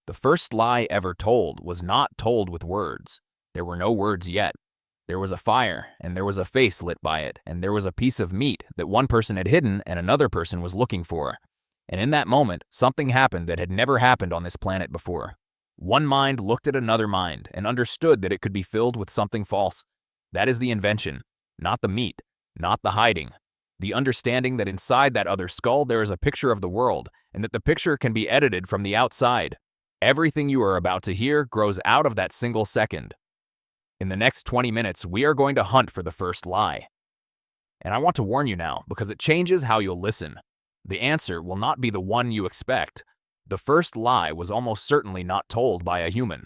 The first lie ever told was not told with words. There were no words yet. There was a fire, and there was a face lit by it, and there was a piece of meat that one person had hidden and another person was looking for. And in that moment, something happened that had never happened on this planet before. One mind looked at another mind and understood that it could be filled with something false. That is the invention, not the meat, not the hiding. The understanding that inside that other skull there is a picture of the world, and that the picture can be edited from the outside. Everything you are about to hear grows out of that single second. In the next 20 minutes, we are going to hunt for the first lie. And I want to warn you now, because it changes how you'll listen. The answer will not be the one you expect. The first lie was almost certainly not told by a human.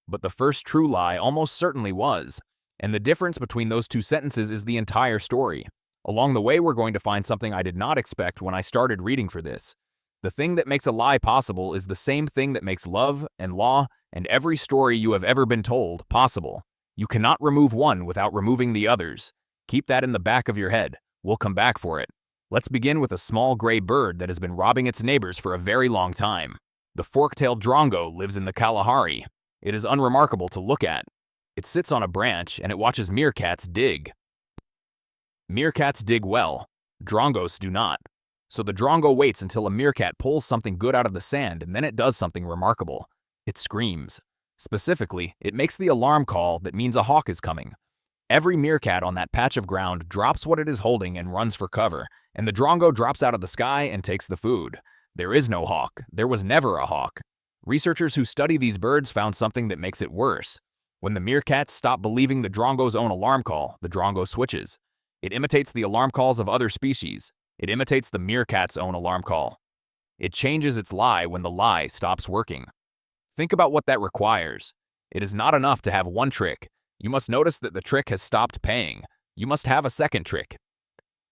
But the first true lie almost certainly was. And the difference between those two sentences is the entire story. Along the way, we're going to find something I did not expect when I started reading for this. The thing that makes a lie possible is the same thing that makes love and law and every story you have ever been told possible. You cannot remove one without removing the others. Keep that in the back of your head. We'll come back for it. Let's begin with a small gray bird that has been robbing its neighbors for a very long time. The fork-tailed drongo lives in the Kalahari. It is unremarkable to look at. It sits on a branch and it watches meerkats dig. Meerkats dig well. Drongos do not. So the drongo waits until a meerkat pulls something good out of the sand, and then it does something remarkable. It screams. Specifically, it makes the alarm call that means a hawk is coming. Every meerkat on that patch of ground drops what it is holding and runs for cover, and the drongo drops out of the sky and takes the food. There is no hawk. There was never a hawk. Researchers who study these birds found something that makes it worse. When the meerkats stop believing the drongo's own alarm call, the drongo switches. It imitates the alarm calls of other species. It imitates the meerkat's own alarm call. It changes its lie when the lie stops working. Think about what that requires. It is not enough to have one trick. You must notice that the trick has stopped paying. You must have a second trick.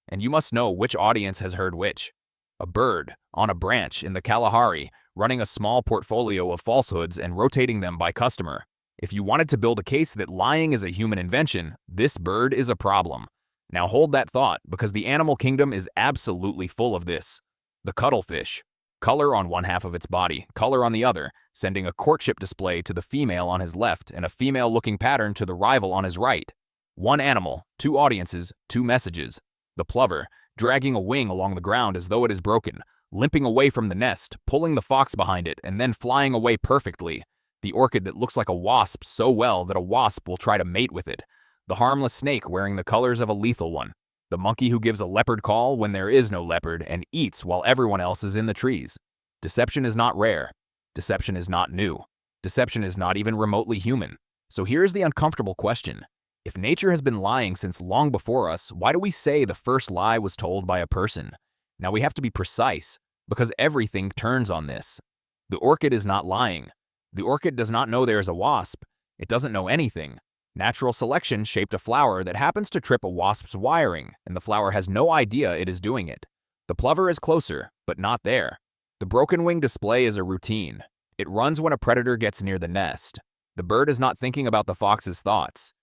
And you must know which audience has heard which. A bird, on a branch in the Kalahari, running a small portfolio of falsehoods and rotating them by customer. If you wanted to build a case that lying is a human invention, this bird is a problem. Now hold that thought, because the animal kingdom is absolutely full of this. The cuttlefish. Color on one half of its body, color on the other, sending a courtship display to the female on his left and a female-looking pattern to the rival on his right. One animal, two audiences, two messages. The plover, dragging a wing along the ground as though it is broken, limping away from the nest, pulling the fox behind it, and then flying away perfectly. The orchid that looks like a wasp so well that a wasp will try to mate with it. The harmless snake wearing the colors of a lethal one. The monkey who gives a leopard call when there is no leopard and eats while everyone else is in the trees. Deception is not rare. Deception is not new. Deception is not even remotely human. So here's the uncomfortable question. If nature has been lying since long before us, why do we say the first lie was told by a person? Now we have to be precise, because everything turns on this. The orchid is not lying. The orchid does not know there is a wasp. It doesn't know anything. Natural selection shaped a flower that happens to trip a wasp's wiring, and the flower has no idea it is doing it. The plover is closer, but not there. The broken wing display is a routine. It runs when a predator gets near the nest. The bird is not thinking about the fox's thoughts.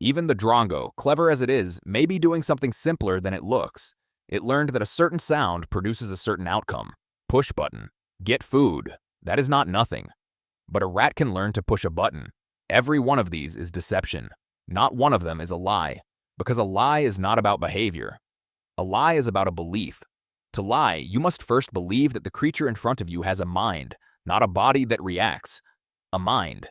Even the drongo, clever as it is, may be doing something simpler than it looks. It learned that a certain sound produces a certain outcome. Push button. Get food. That is not nothing. But a rat can learn to push a button. Every one of these is deception. Not one of them is a lie, because a lie is not about behavior. A lie is about a belief. To lie, you must first believe that the creature in front of you has a mind, not a body that reacts. A mind.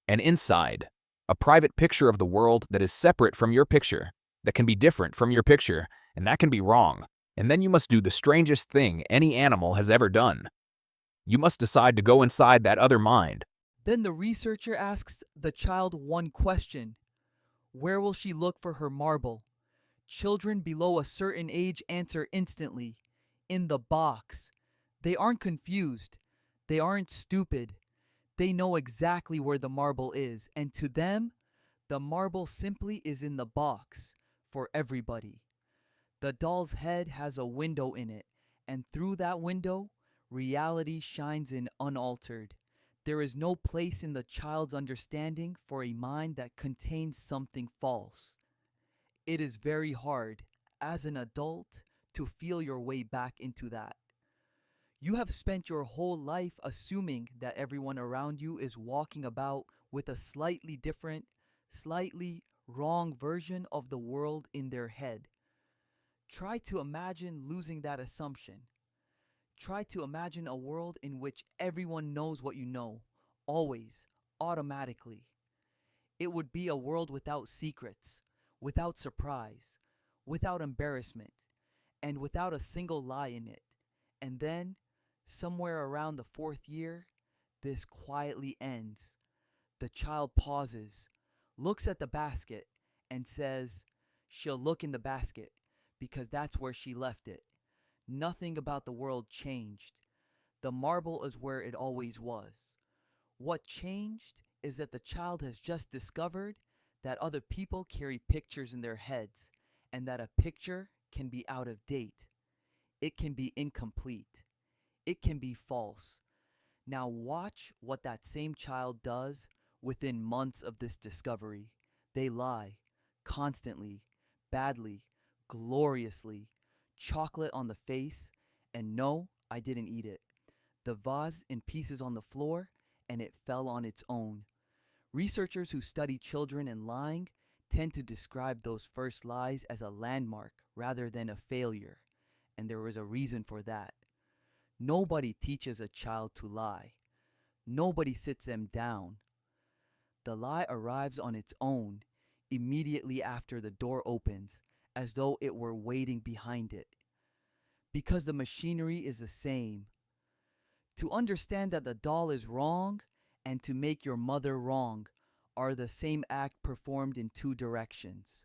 An inside. A private picture of the world that is separate from your picture, that can be different from your picture, and that can be wrong. And then you must do the strangest thing any animal has ever done. You must decide to go inside that other mind. Then the researcher asks the child one question. Where will she look for her marble? Children below a certain age answer instantly. In the box. They aren't confused. They aren't stupid. They know exactly where the marble is, and to them, the marble simply is in the box for everybody. The doll's head has a window in it, and through that window, reality shines in unaltered. There is no place in the child's understanding for a mind that contains something false. It is very hard, as an adult, to feel your way back into that. You have spent your whole life assuming that everyone around you is walking about with a slightly different, slightly wrong version of the world in their head. Try to imagine losing that assumption. Try to imagine a world in which everyone knows what you know, always, automatically. It would be a world without secrets, without surprise, without embarrassment, and without a single lie in it. And then, somewhere around the fourth year, this quietly ends. The child pauses, looks at the basket, and says, she'll look in the basket because that's where she left it. Nothing about the world changed. The marble is where it always was. What changed is that the child has just discovered that other people carry pictures in their heads and that a picture can be out of date. It can be incomplete. It can be false. Now watch what that same child does within months of this discovery. They lie, constantly, badly, gloriously, chocolate on the face, and no, I didn't eat it. The vase in pieces on the floor, and it fell on its own. Researchers who study children and lying tend to describe those first lies as a landmark rather than a failure, and there was a reason for that. Nobody teaches a child to lie. Nobody sits them down. The lie arrives on its own, immediately after the door opens, as though it were waiting behind it. Because the machinery is the same. To understand that the doll is wrong and to make your mother wrong are the same act performed in two directions.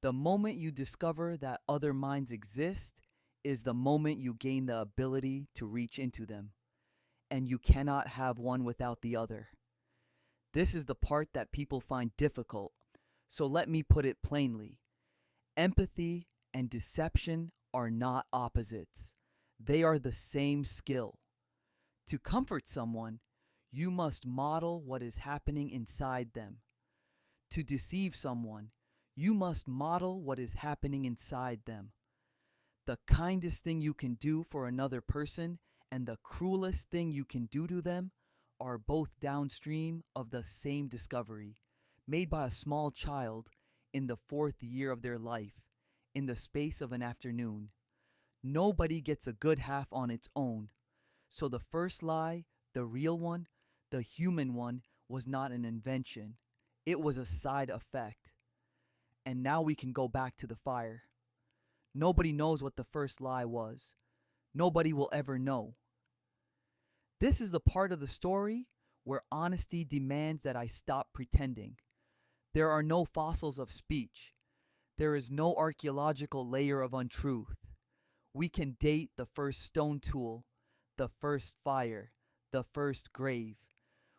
The moment you discover that other minds exist is the moment you gain the ability to reach into them, and you cannot have one without the other. This is the part that people find difficult, so let me put it plainly. Empathy and deception are not opposites. They are the same skill. To comfort someone, you must model what is happening inside them. To deceive someone, you must model what is happening inside them. The kindest thing you can do for another person and the cruelest thing you can do to them are both downstream of the same discovery, made by a small child in the fourth year of their life, in the space of an afternoon. Nobody gets a good half on its own. So the first lie, the real one, the human one, was not an invention. It was a side effect. And now we can go back to the fire. Nobody knows what the first lie was. Nobody will ever know. This is the part of the story where honesty demands that I stop pretending. There are no fossils of speech. There is no archaeological layer of untruth. We can date the first stone tool, the first fire, the first grave.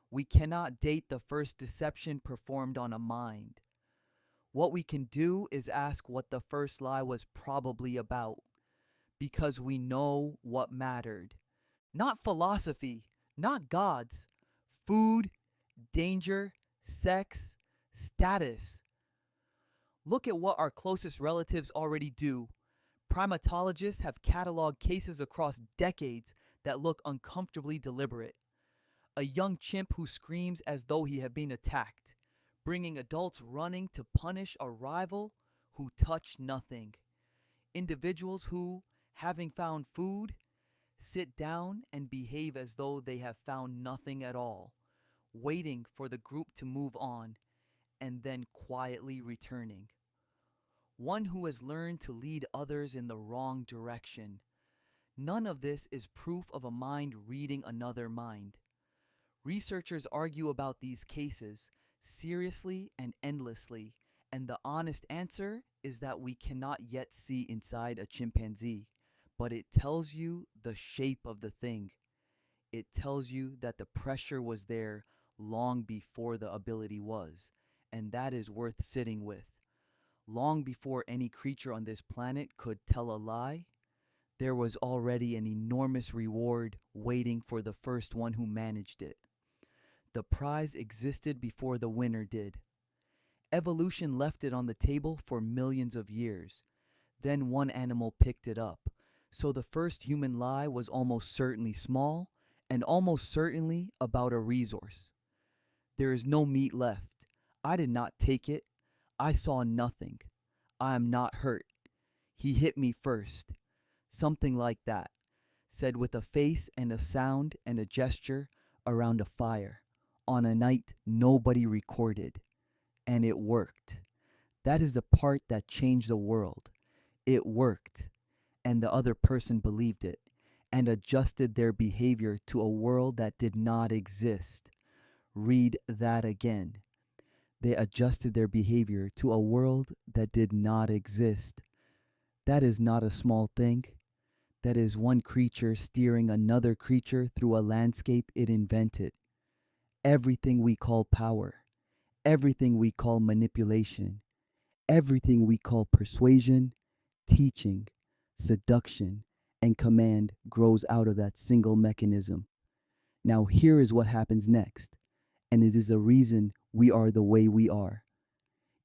We cannot date the first deception performed on a mind. What we can do is ask what the first lie was probably about, because we know what mattered. Not philosophy, not gods, food, danger, sex, status. Look at what our closest relatives already do. Primatologists have cataloged cases across decades that look uncomfortably deliberate. A young chimp who screams as though he had been attacked, bringing adults running to punish a rival who touched nothing. Individuals who, having found food, sit down and behave as though they have found nothing at all, waiting for the group to move on, and then quietly returning. One who has learned to lead others in the wrong direction. None of this is proof of a mind reading another mind. Researchers argue about these cases seriously and endlessly, and the honest answer is that we cannot yet see inside a chimpanzee, but it tells you the shape of the thing. It tells you that the pressure was there long before the ability was, and that is worth sitting with. Long before any creature on this planet could tell a lie, there was already an enormous reward waiting for the first one who managed it. The prize existed before the winner did. Evolution left it on the table for millions of years. Then one animal picked it up, So the first human lie was almost certainly small and almost certainly about a resource. There is no meat left. I did not take it. I saw nothing. I am not hurt. He hit me first. Something like that, said with a face and a sound and a gesture around a fire on a night nobody recorded. And it worked. That is the part that changed the world. It worked. And the other person believed it and adjusted their behavior to a world that did not exist. Read that again. They adjusted their behavior to a world that did not exist. That is not a small thing. That is one creature steering another creature through a landscape it invented. Everything we call power, everything we call manipulation, everything we call persuasion, teaching, seduction, and command grows out of that single mechanism. Now, here is what happens next, and it is a reason we are the way we are.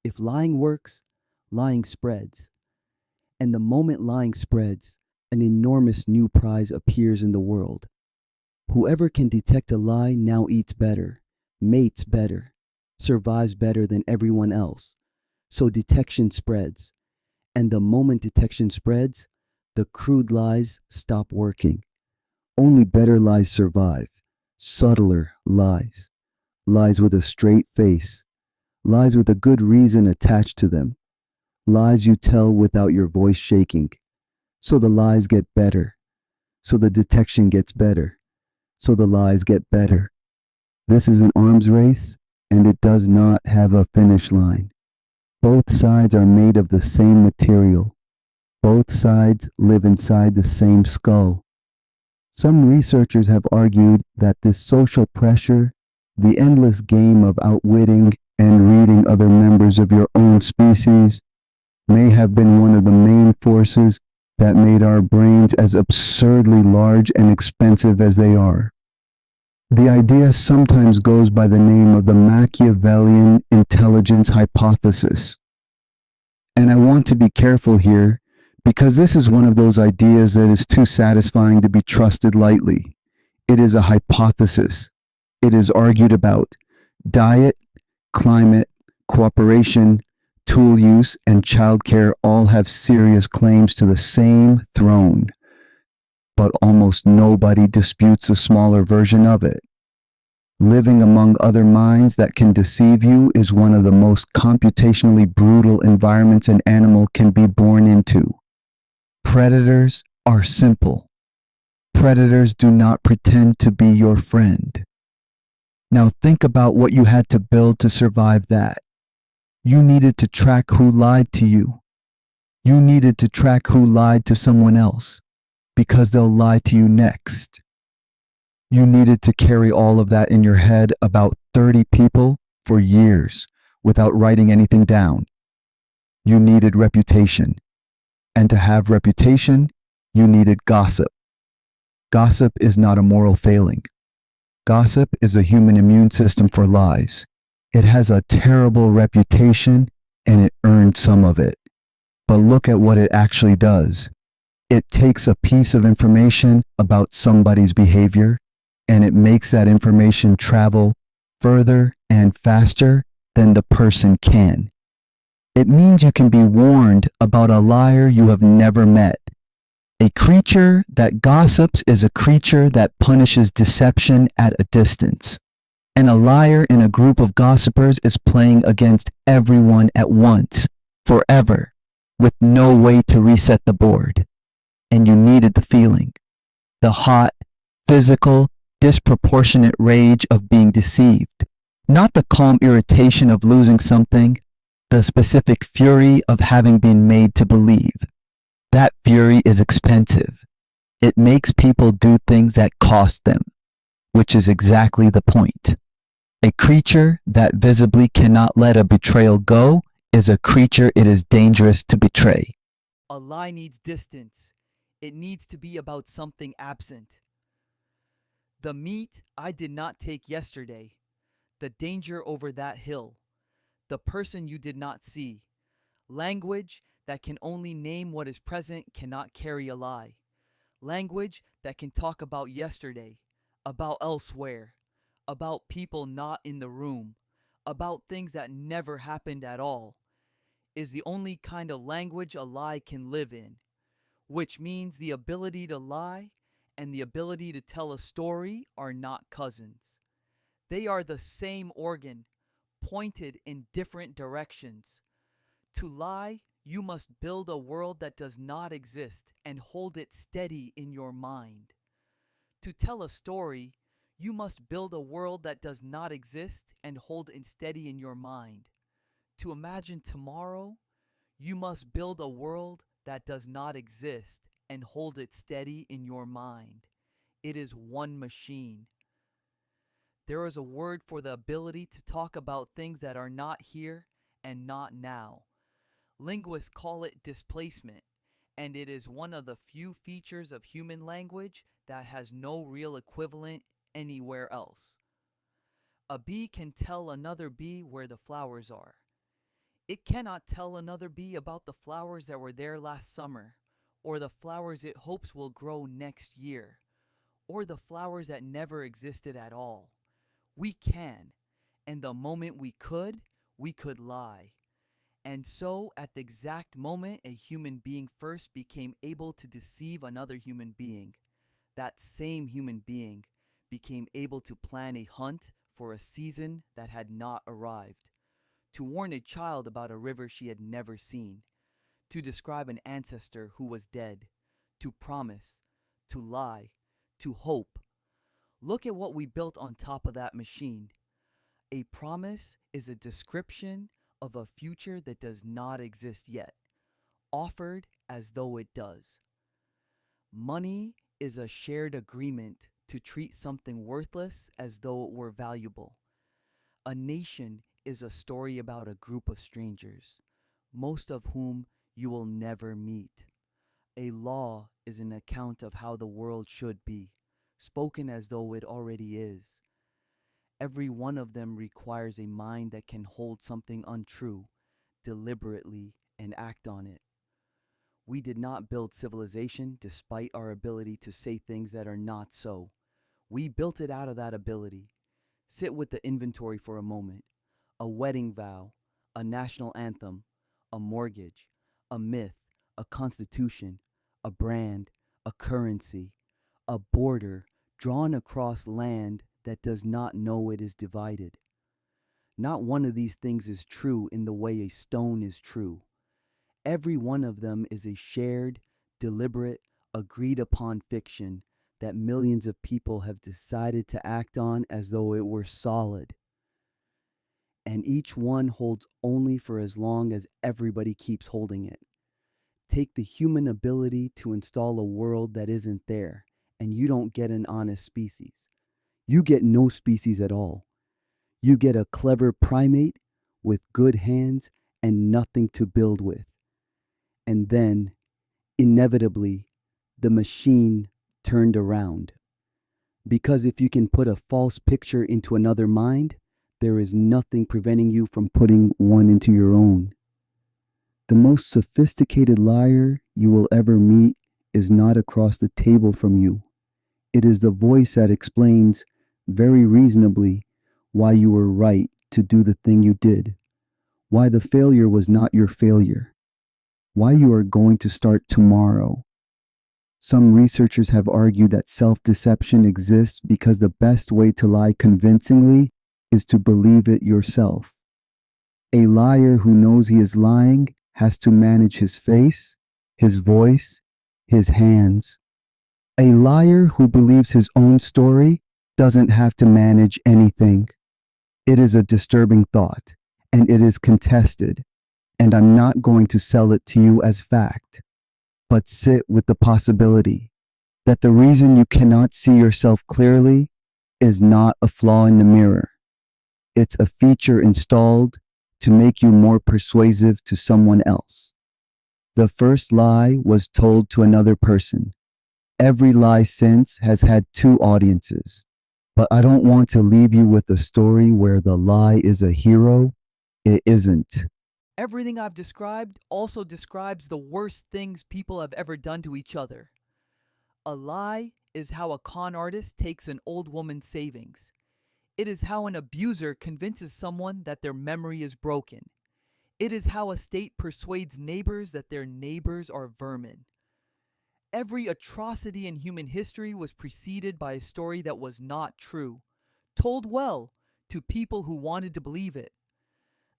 If lying works, lying spreads. And the moment lying spreads, an enormous new prize appears in the world. Whoever can detect a lie now eats better, mates better, survives better than everyone else. So detection spreads. And the moment detection spreads, the crude lies stop working. Only better lies survive, subtler lies, lies with a straight face, lies with a good reason attached to them, lies you tell without your voice shaking. So the lies get better, so the detection gets better, so the lies get better. This is an arms race, and it does not have a finish line. Both sides are made of the same material. Both sides live inside the same skull. Some researchers have argued that this social pressure, the endless game of outwitting and reading other members of your own species, may have been one of the main forces that made our brains as absurdly large and expensive as they are. The idea sometimes goes by the name of the Machiavellian intelligence hypothesis. And I want to be careful here because this is one of those ideas that is too satisfying to be trusted lightly. It is a hypothesis. It is argued about. Diet, climate, cooperation, tool use, and childcare all have serious claims to the same throne. But almost nobody disputes a smaller version of it. Living among other minds that can deceive you is one of the most computationally brutal environments an animal can be born into. Predators are simple. Predators do not pretend to be your friend. Now think about what you had to build to survive that. You needed to track who lied to you. You needed to track who lied to someone else, because they'll lie to you next. You needed to carry all of that in your head about 30 people for years without writing anything down. You needed reputation. And to have reputation, you needed gossip. Gossip is not a moral failing. Gossip is a human immune system for lies. It has a terrible reputation and it earned some of it. But look at what it actually does. It takes a piece of information about somebody's behavior and it makes that information travel further and faster than the person can. It means you can be warned about a liar you have never met. A creature that gossips is a creature that punishes deception at a distance. And a liar in a group of gossipers is playing against everyone at once, forever, with no way to reset the board. And you needed the feeling, the hot, physical, disproportionate rage of being deceived, not the calm irritation of losing something, the specific fury of having been made to believe. That fury is expensive. It makes people do things that cost them, which is exactly the point. A creature that visibly cannot let a betrayal go is a creature it is dangerous to betray. A lie needs distance. It needs to be about something absent. The meat I did not take yesterday. The danger over that hill. The person you did not see. Language that can only name what is present cannot carry a lie. Language that can talk about yesterday, about elsewhere, about people not in the room, about things that never happened at all, is the only kind of language a lie can live in, which means the ability to lie and the ability to tell a story are not cousins. They are the same organ, pointed in different directions. To lie, you must build a world that does not exist and hold it steady in your mind. To tell a story, you must build a world that does not exist and hold it steady in your mind. To imagine tomorrow, you must build a world that does not exist and hold it steady in your mind. It is one machine. There is a word for the ability to talk about things that are not here and not now. Linguists call it displacement, and it is one of the few features of human language that has no real equivalent anywhere else. A bee can tell another bee where the flowers are. It cannot tell another bee about the flowers that were there last summer, or the flowers it hopes will grow next year, or the flowers that never existed at all. We can, and the moment we could lie. And so, at the exact moment a human being first became able to deceive another human being, that same human being became able to plan a hunt for a season that had not arrived, to warn a child about a river she had never seen, to describe an ancestor who was dead, to promise, to lie, to hope. Look at what we built on top of that machine. A promise is a description of a future that does not exist yet, offered as though it does. Money is a shared agreement to treat something worthless as though it were valuable. A nation is a story about a group of strangers, most of whom you will never meet. A law is an account of how the world should be, spoken as though it already is. Every one of them requires a mind that can hold something untrue deliberately and act on it. We did not build civilization despite our ability to say things that are not so. We built it out of that ability. Sit with the inventory for a moment. A wedding vow, a national anthem, a mortgage, a myth, a constitution, a brand, a currency, a border drawn across land that does not know it is divided. Not one of these things is true in the way a stone is true. Every one of them is a shared, deliberate, agreed upon fiction that millions of people have decided to act on as though it were solid. And each one holds only for as long as everybody keeps holding it. Take the human ability to install a world that isn't there, and you don't get an honest species. You get no species at all. You get a clever primate with good hands and nothing to build with. And then, inevitably, the machine turned around. Because if you can put a false picture into another mind, there is nothing preventing you from putting one into your own. The most sophisticated liar you will ever meet is not across the table from you. It is the voice that explains, very reasonably, why you were right to do the thing you did, why the failure was not your failure, why you are going to start tomorrow. Some researchers have argued that self-deception exists because the best way to lie convincingly is to believe it yourself. A liar who knows he is lying has to manage his face, his voice, his hands. A liar who believes his own story doesn't have to manage anything. It is a disturbing thought, and it is contested, and I'm not going to sell it to you as fact, but sit with the possibility that the reason you cannot see yourself clearly is not a flaw in the mirror. It's a feature installed to make you more persuasive to someone else. The first lie was told to another person. Every lie since has had two audiences. But I don't want to leave you with a story where the lie is a hero. It isn't. Everything I've described also describes the worst things people have ever done to each other. A lie is how a con artist takes an old woman's savings. It is how an abuser convinces someone that their memory is broken. It is how a state persuades neighbors that their neighbors are vermin. Every atrocity in human history was preceded by a story that was not true, told well to people who wanted to believe it.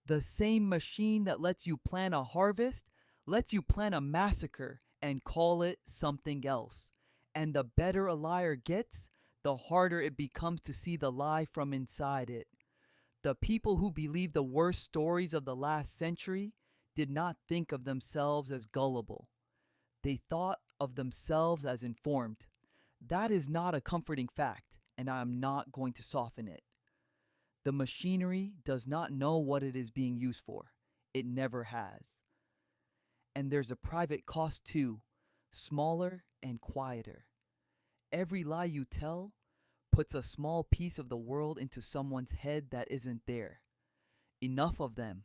The same machine that lets you plan a harvest lets you plan a massacre and call it something else. And the better a liar gets, the harder it becomes to see the lie from inside it. The people who believed the worst stories of the last century did not think of themselves as gullible. They thought of themselves as informed. That is not a comforting fact, and I am not going to soften it. The machinery does not know what it is being used for. It never has. And there's a private cost too, smaller and quieter. Every lie you tell puts a small piece of the world into someone's head that isn't there. Enough of them,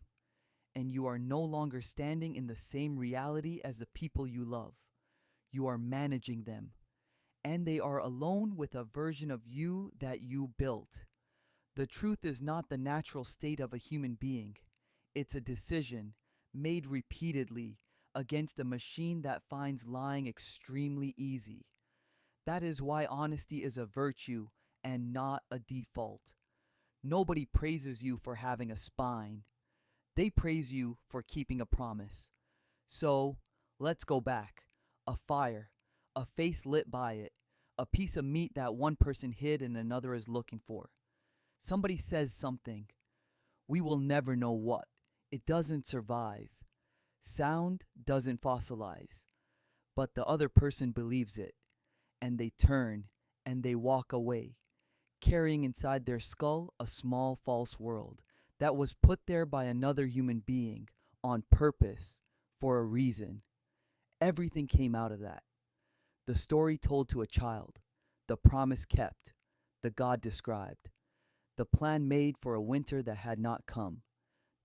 and you are no longer standing in the same reality as the people you love. You are managing them, and they are alone with a version of you that you built. The truth is not the natural state of a human being. It's a decision made repeatedly against a machine that finds lying extremely easy. That is why honesty is a virtue and not a default. Nobody praises you for having a spine. They praise you for keeping a promise. So, let's go back. A fire, a face lit by it, a piece of meat that one person hid and another is looking for. Somebody says something. We will never know what. It doesn't survive. Sound doesn't fossilize. But the other person believes it. And they turn and they walk away, carrying inside their skull a small false world that was put there by another human being on purpose for a reason. Everything came out of that. The story told to a child, the promise kept, the God described, the plan made for a winter that had not come,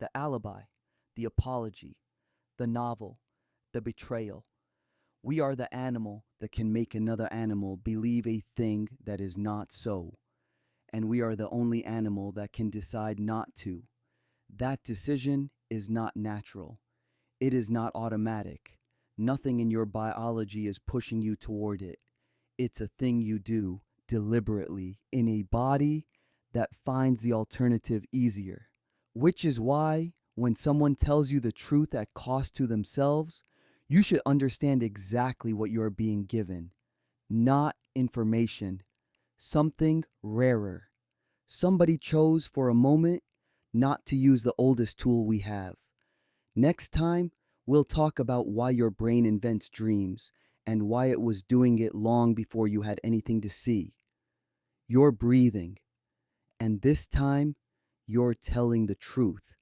the alibi, the apology, the novel, the betrayal. We are the animal that can make another animal believe a thing that is not so. And we are the only animal that can decide not to. That decision is not natural. It is not automatic. Nothing in your biology is pushing you toward it. It's a thing you do deliberately in a body that finds the alternative easier. Which is why when someone tells you the truth at cost to themselves, you should understand exactly what you are being given. Not information. Something rarer. Somebody chose for a moment not to use the oldest tool we have. Next time, we'll talk about why your brain invents dreams and why it was doing it long before you had anything to see. You're breathing. And this time, you're telling the truth.